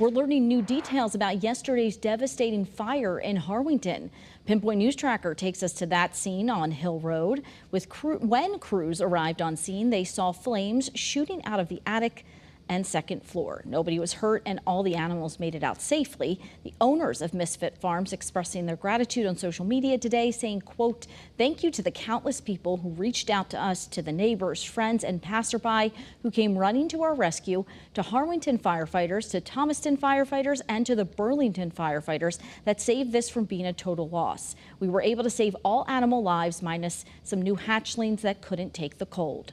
We're learning new details about yesterday's devastating fire in Harwinton. Pinpoint News Tracker takes us to that scene on Hill Road. When crews arrived on scene, they saw flames shooting out of the attic and second floor. Nobody was hurt and all the animals made it out safely. The owners of Misfit Farms expressing their gratitude on social media today, saying, quote, "Thank you to the countless people who reached out to us, to the neighbors, friends and passerby who came running to our rescue, to Harwinton firefighters, to Thomaston firefighters and to the Burlington firefighters that saved this from being a total loss. We were able to save all animal lives minus some new hatchlings that couldn't take the cold."